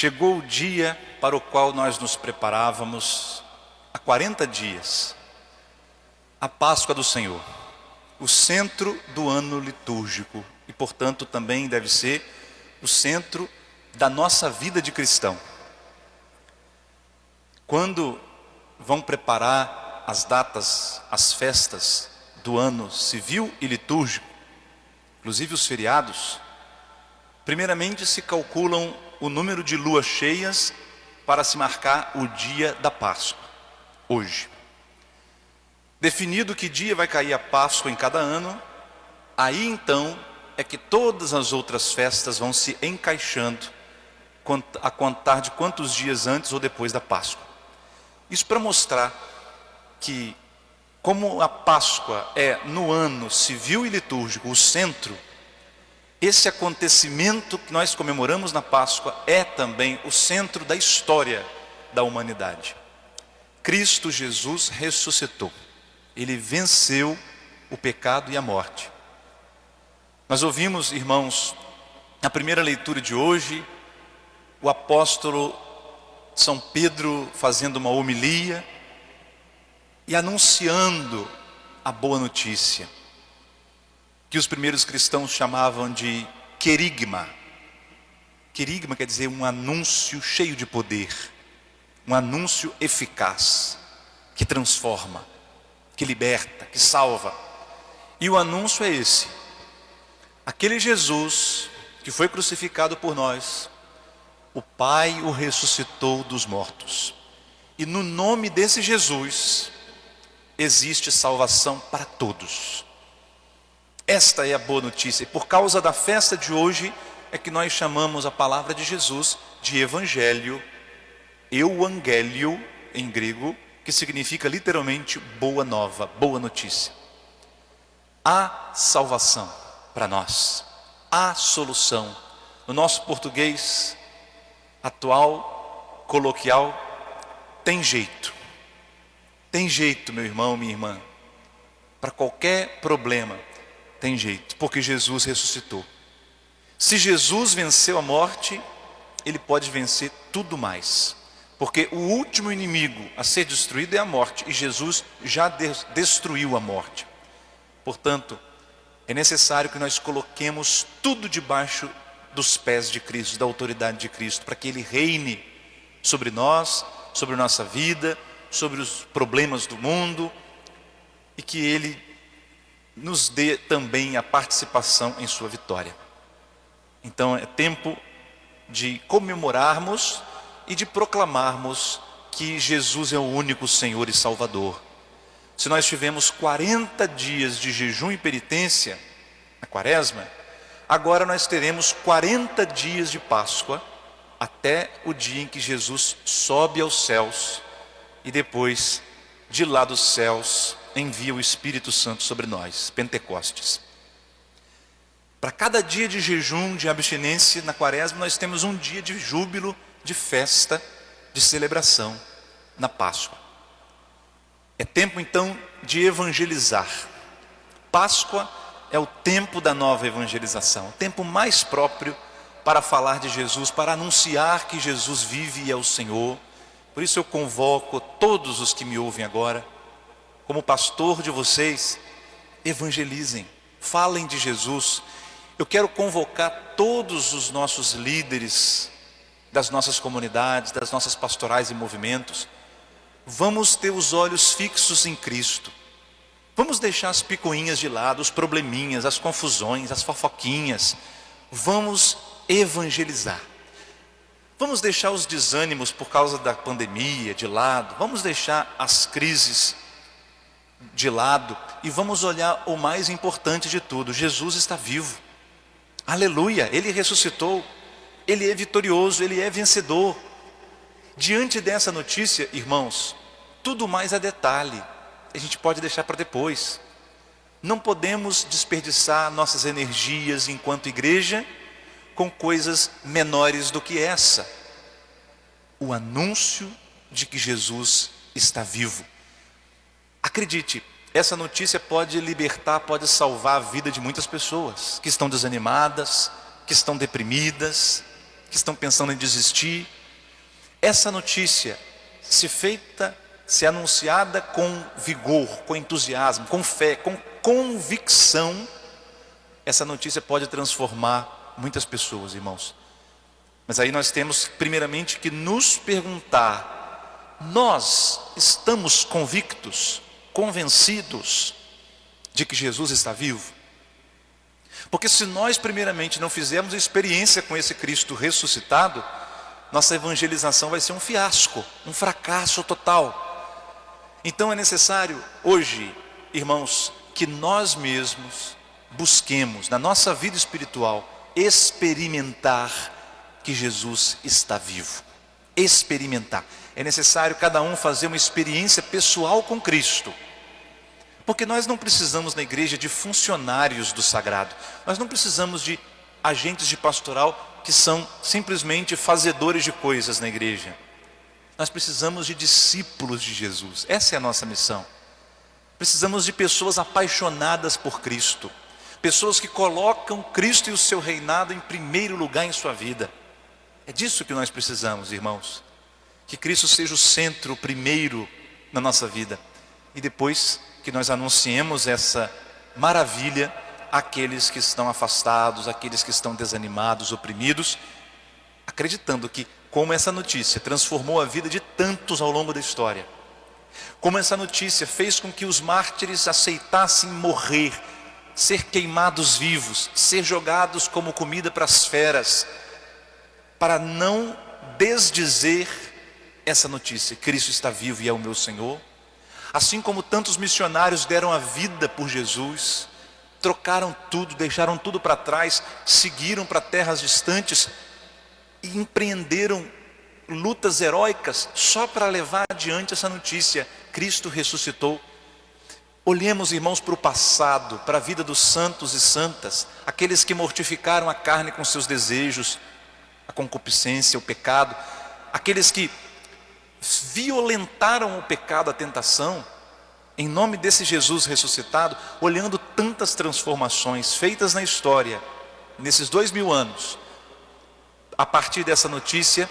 Chegou o dia para o qual nós nos preparávamos há 40 dias, a Páscoa do Senhor, o centro do ano litúrgico e, portanto, também deve ser o centro da nossa vida de cristão. Quando vão preparar as datas, as festas do ano civil e litúrgico, inclusive os feriados, primeiramente se calculam o número de luas cheias para se marcar o dia da Páscoa, hoje. Definido que dia vai cair a Páscoa em cada ano, aí então é que todas as outras festas vão se encaixando a contar de quantos dias antes ou depois da Páscoa. Isso para mostrar que, como a Páscoa é no ano civil e litúrgico o centro, esse acontecimento que nós comemoramos na Páscoa é também o centro da história da humanidade. Cristo Jesus ressuscitou. Ele venceu o pecado e a morte. Nós ouvimos, irmãos, na primeira leitura de hoje, o apóstolo São Pedro fazendo uma homilia e anunciando a boa notícia, que os primeiros cristãos chamavam de querigma. Querigma quer dizer um anúncio cheio de poder, um anúncio eficaz, que transforma, que liberta, que salva. E o anúncio é esse: aquele Jesus que foi crucificado por nós, o Pai o ressuscitou dos mortos. E no nome desse Jesus existe salvação para todos. Esta é a boa notícia. E por causa da festa de hoje é que nós chamamos a palavra de Jesus de Evangelho, euangélio em grego, que significa literalmente boa nova, boa notícia. Há salvação para nós, há solução. No nosso português atual, coloquial, tem jeito. Tem jeito, meu irmão, minha irmã. Para qualquer problema, tem jeito, porque Jesus ressuscitou. Se Jesus venceu a morte, Ele pode vencer tudo mais. Porque o último inimigo a ser destruído é a morte, e Jesus já destruiu a morte. Portanto, é necessário que nós coloquemos tudo debaixo dos pés de Cristo, da autoridade de Cristo, para que Ele reine sobre nós, sobre nossa vida, sobre os problemas do mundo, e que Ele nos dê também a participação em sua vitória. Então é tempo de comemorarmos e de proclamarmos que Jesus é o único Senhor e Salvador. Se nós tivemos 40 dias de jejum e penitência na quaresma, agora nós teremos 40 dias de Páscoa, até o dia em que Jesus sobe aos céus e depois, de lá dos céus, envia o Espírito Santo sobre nós, Pentecostes. Para cada dia de jejum, de abstinência na quaresma, nós temos um dia de júbilo, de festa, de celebração na Páscoa. É tempo então de evangelizar. Páscoa é o tempo da nova evangelização, o tempo mais próprio para falar de Jesus, para anunciar que Jesus vive e é o Senhor. Por isso eu convoco todos os que me ouvem agora, como pastor de vocês, evangelizem, falem de Jesus. Eu quero convocar todos os nossos líderes das nossas comunidades, das nossas pastorais e movimentos. Vamos ter os olhos fixos em Cristo. Vamos deixar as picuinhas de lado, os probleminhas, as confusões, as fofoquinhas. Vamos evangelizar. Vamos deixar os desânimos por causa da pandemia de lado. Vamos deixar as crises de lado e vamos olhar o mais importante de tudo: Jesus está vivo. Aleluia, Ele ressuscitou, Ele é vitorioso, Ele é vencedor. Diante dessa notícia, irmãos, tudo mais é detalhe, a gente pode deixar para depois. Não podemos desperdiçar nossas energias enquanto igreja com coisas menores do que essa: o anúncio de que Jesus está vivo. Acredite, essa notícia pode libertar, pode salvar a vida de muitas pessoas que estão desanimadas, que estão deprimidas, que estão pensando em desistir. Essa notícia, se anunciada com vigor, com entusiasmo, com fé, com convicção, essa notícia pode transformar muitas pessoas, irmãos. Mas aí nós temos primeiramente que nos perguntar: nós estamos convictos, convencidos de que Jesus está vivo? Porque se nós primeiramente não fizermos experiência com esse Cristo ressuscitado, nossa evangelização vai ser um fiasco, um fracasso total. Então é necessário hoje, irmãos, que nós mesmos busquemos na nossa vida espiritual experimentar que Jesus está vivo. Experimentar. É necessário cada um fazer uma experiência pessoal com Cristo. Porque nós não precisamos na igreja de funcionários do sagrado. Nós não precisamos de agentes de pastoral que são simplesmente fazedores de coisas na igreja. Nós precisamos de discípulos de Jesus. Essa é a nossa missão. Precisamos de pessoas apaixonadas por Cristo. Pessoas que colocam Cristo e o seu reinado em primeiro lugar em sua vida. É disso que nós precisamos, irmãos. Que Cristo seja o centro, o primeiro na nossa vida. E depois que nós anunciemos essa maravilha àqueles que estão afastados, àqueles que estão desanimados, oprimidos, acreditando que, como essa notícia transformou a vida de tantos ao longo da história, como essa notícia fez com que os mártires aceitassem morrer, ser queimados vivos, ser jogados como comida para as feras, para não desdizer essa notícia: Cristo está vivo e é o meu Senhor. Assim como tantos missionários deram a vida por Jesus, trocaram tudo, deixaram tudo para trás, seguiram para terras distantes e empreenderam lutas heróicas só para levar adiante essa notícia: Cristo ressuscitou. Olhemos, irmãos, para o passado, para a vida dos santos e santas, aqueles que mortificaram a carne com seus desejos, a concupiscência, o pecado, aqueles que violentaram o pecado, a tentação, em nome desse Jesus ressuscitado, olhando tantas transformações feitas na história, nesses 2000 anos, a partir dessa notícia,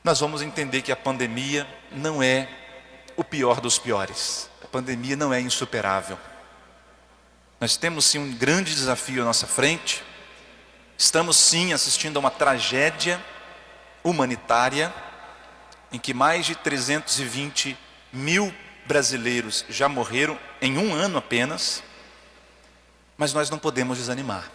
nós vamos entender que a pandemia não é o pior dos piores. A pandemia não é insuperável. Nós temos sim um grande desafio à nossa frente. Estamos sim assistindo a uma tragédia humanitária, em que mais de 320 mil brasileiros já morreram em um ano apenas. Mas nós não podemos desanimar.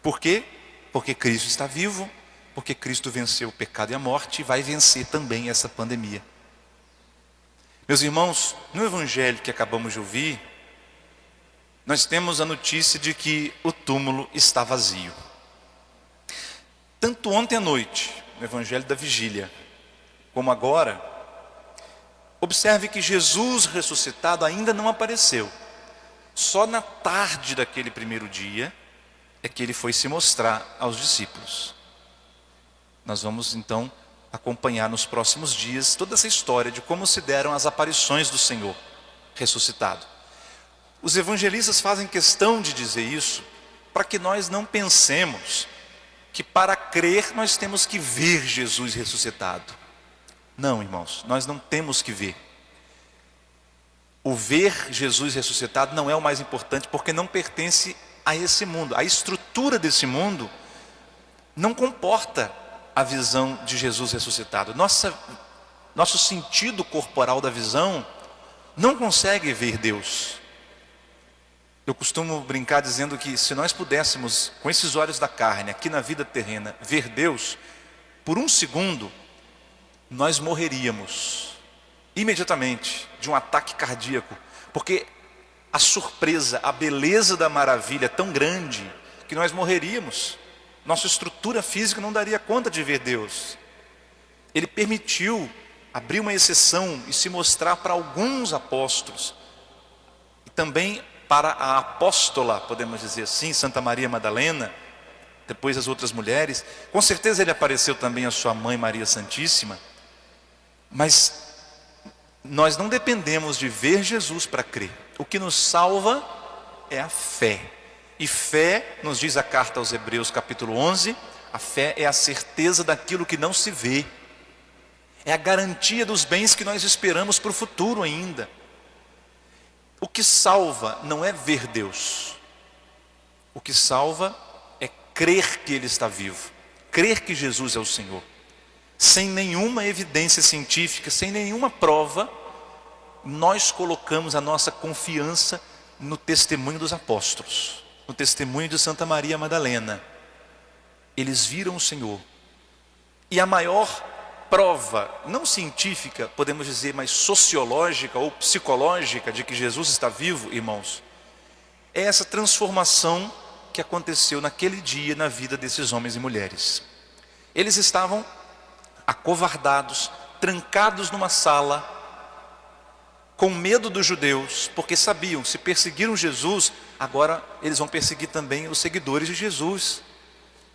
Por quê? Porque Cristo está vivo, porque Cristo venceu o pecado e a morte e vai vencer também essa pandemia. Meus irmãos, no evangelho que acabamos de ouvir, nós temos a notícia de que o túmulo está vazio. Tanto ontem à noite, no evangelho da vigília, como agora, observe que Jesus ressuscitado ainda não apareceu. Só na tarde daquele primeiro dia é que ele foi se mostrar aos discípulos. Nós vamos então acompanhar nos próximos dias toda essa história de como se deram as aparições do Senhor ressuscitado. Os evangelistas fazem questão de dizer isso para que nós não pensemos que para crer nós temos que ver Jesus ressuscitado. Não, irmãos, nós não temos que ver. O ver Jesus ressuscitado não é o mais importante, porque não pertence a esse mundo. A estrutura desse mundo não comporta a visão de Jesus ressuscitado. Nosso sentido corporal da visão não consegue ver Deus. Eu costumo brincar dizendo que se nós pudéssemos, com esses olhos da carne, aqui na vida terrena, ver Deus, por um segundo, nós morreríamos imediatamente de um ataque cardíaco, porque a surpresa, a beleza da maravilha é tão grande que nós morreríamos. Nossa estrutura física não daria conta de ver Deus. Ele permitiu abrir uma exceção e se mostrar para alguns apóstolos, e também para a apóstola, podemos dizer assim, Santa Maria Madalena, depois as outras mulheres. Com certeza ele apareceu também à sua mãe Maria Santíssima. Mas nós não dependemos de ver Jesus para crer. O que nos salva é a fé. E fé, nos diz a carta aos Hebreus capítulo 11, A fé é a certeza daquilo que não se vê. É a garantia dos bens que nós esperamos para o futuro ainda. O que salva não é ver Deus. O que salva é crer que Ele está vivo. Crer que Jesus é o Senhor. Sem nenhuma evidência científica, sem nenhuma prova, nós colocamos a nossa confiança no testemunho dos apóstolos, no testemunho de Santa Maria Madalena. Eles viram o Senhor. E a maior prova, não científica, podemos dizer, mas sociológica ou psicológica de que Jesus está vivo, irmãos, é essa transformação que aconteceu naquele dia na vida desses homens e mulheres. Eles estavam acovardados, trancados numa sala, com medo dos judeus, porque sabiam, se perseguiram Jesus, agora eles vão perseguir também os seguidores de Jesus.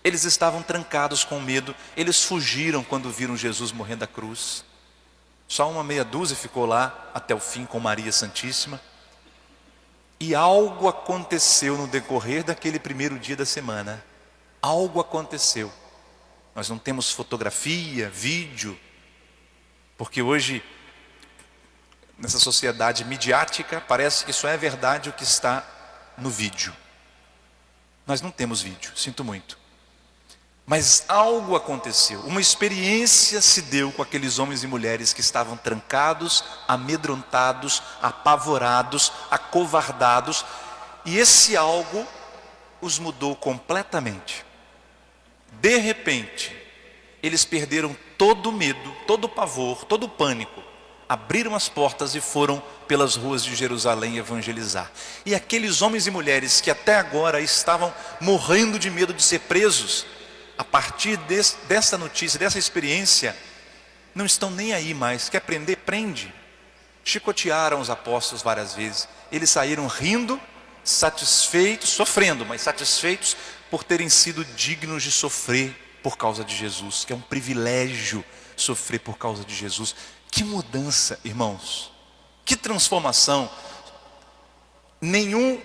Eles estavam trancados com medo, eles fugiram quando viram Jesus morrendo da cruz. Só uma meia dúzia ficou lá até o fim com Maria Santíssima. E algo aconteceu no decorrer daquele primeiro dia da semana. Algo aconteceu. Nós não temos fotografia, vídeo, porque hoje, nessa sociedade midiática, parece que só é verdade o que está no vídeo. Nós não temos vídeo, sinto muito. Mas algo aconteceu, uma experiência se deu com aqueles homens e mulheres que estavam trancados, amedrontados, apavorados, acovardados, e esse algo os mudou completamente. De repente, eles perderam todo o medo, todo o pavor, todo o pânico, abriram as portas e foram pelas ruas de Jerusalém evangelizar. E aqueles homens e mulheres que até agora estavam morrendo de medo de ser presos, a partir dessa notícia, dessa experiência, não estão nem aí mais. Quer prender? Prende. Chicotearam os apóstolos várias vezes. Eles saíram rindo, satisfeitos, sofrendo, mas satisfeitos por terem sido dignos de sofrer por causa de Jesus, que é um privilégio sofrer por causa de Jesus. Que mudança, irmãos, que transformação. Nenhum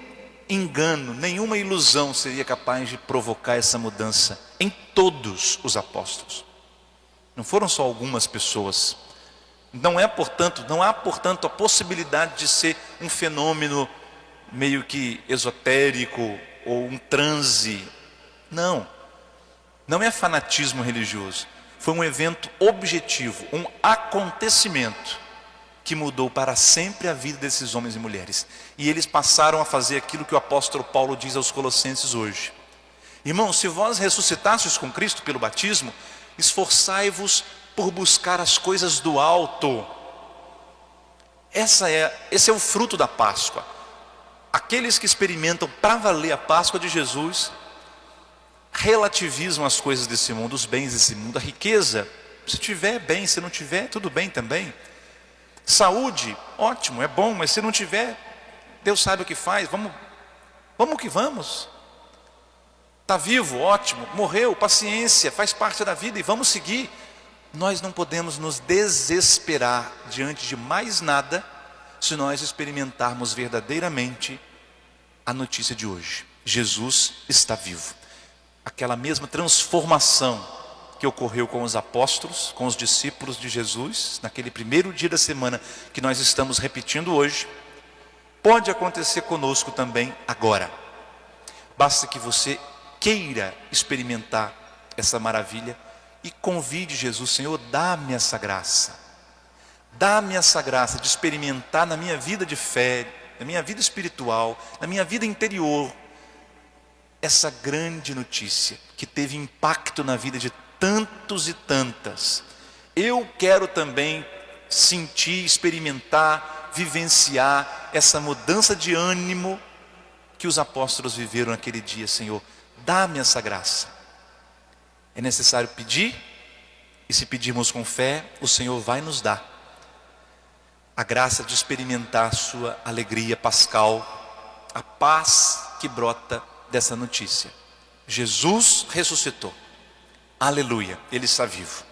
engano, nenhuma ilusão seria capaz de provocar essa mudança em todos os apóstolos. Não foram só algumas pessoas. Não há, portanto, a possibilidade de ser um fenômeno meio que esotérico ou um transe. Não é fanatismo religioso. Foi um evento objetivo, um acontecimento que mudou para sempre a vida desses homens e mulheres. E eles passaram a fazer aquilo que o apóstolo Paulo diz aos Colossenses hoje. Irmãos, se vós ressuscitastes com Cristo pelo batismo, esforçai-vos por buscar as coisas do alto. Esse é o fruto da Páscoa. Aqueles que experimentam para valer a Páscoa de Jesus, relativizam as coisas desse mundo, os bens desse mundo, a riqueza. Se tiver bem, se não tiver, tudo bem também. Saúde, ótimo, é bom, mas se não tiver, Deus sabe o que faz, vamos que vamos. Está vivo, ótimo, morreu, paciência, faz parte da vida e vamos seguir. Nós não podemos nos desesperar diante de mais nada, se nós experimentarmos verdadeiramente a notícia de hoje. Jesus está vivo. Aquela mesma transformação que ocorreu com os apóstolos, com os discípulos de Jesus, naquele primeiro dia da semana que nós estamos repetindo hoje, pode acontecer conosco também agora. Basta que você queira experimentar essa maravilha e convide Jesus: Senhor, dá-me essa graça. Dá-me essa graça de experimentar na minha vida de fé, na minha vida espiritual, na minha vida interior, essa grande notícia que teve impacto na vida de tantos e tantas. Eu quero também sentir, experimentar, vivenciar essa mudança de ânimo que os apóstolos viveram naquele dia. Senhor, dá-me essa graça. É necessário pedir, e se pedirmos com fé, o Senhor vai nos dar a graça de experimentar a sua alegria pascal, a paz que brota dessa notícia. Jesus ressuscitou. Aleluia, Ele está vivo.